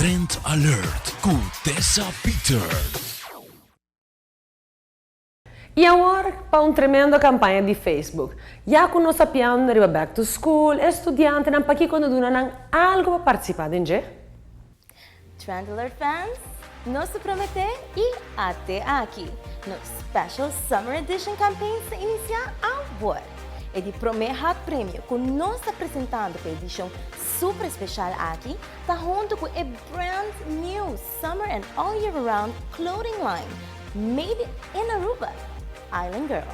Trend Alert com Tessa Peters. E agora para uma tremenda campanha de Facebook. Já que nós sappiamo arriva back to school, estudianti non paki quando donano algo para participar in je? Trend Alert fans, nós prometemos e até aqui, no Special Summer Edition Campaign se inicia agora. E de prometer prêmio que nós apresentando para a edição super especial aqui, está junto com a brand new Summer and All Year Round clothing line made in Aruba, Island Girl.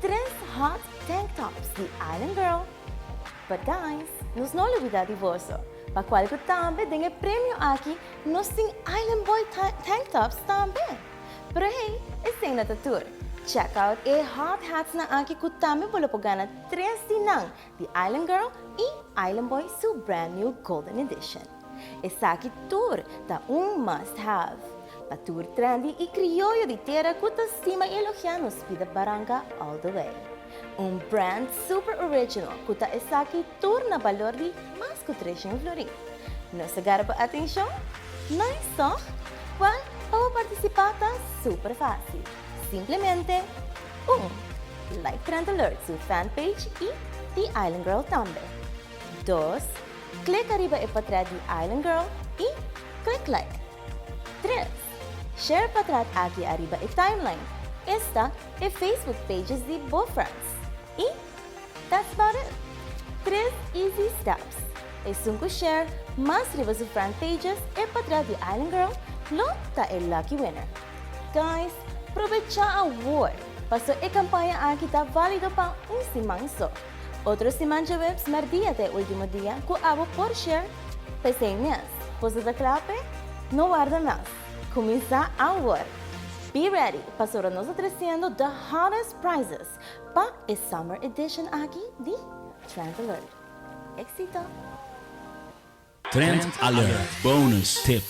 3 hot tank tops de Island Girl. But guys, nós não olvidamos de você. Para qualquer também tem prêmio aqui, nós temos Island Boy tank tops também. Pero hey, esse é a tour. Check out a hot hats na aqui que também pode ganhar 3 dinang de Island Girl e Island Boy su brand new Golden Edition. Essa aqui tour tá must have. Pa tour trendy e criollo de terra que tá estima e elogiar nos pida baranga all the way. Brand super original que tá essa aqui tour na valor de mais que 300 florin. Não se garpa atenção? Não é só? Well, para participar tá super fácil. Simplesmente, like Trend Alert su fanpage e The Island Girl também. 2. Clica arriba e para trás de Island Girl e click like. 3. Share para trás aqui arriba e timeline. Esta é Facebook pages de both friends. E that's about it. 3 easy steps. E 5 share mais arriba su friend pages e para trás de Island Girl, lo ta el lucky winner. Guys, aprovecha a award. Pasó a campanha aqui está válido para semana só. Outro semana de webs mardia até o último dia, que abo por share, pensei mês. Pose da clape, não guarda mais. Começa a award. Be ready, pasó nós oferecendo the hottest prizes para a Summer Edition aqui de Trend Alert. Éxito! Trend Alert Bonus Tip.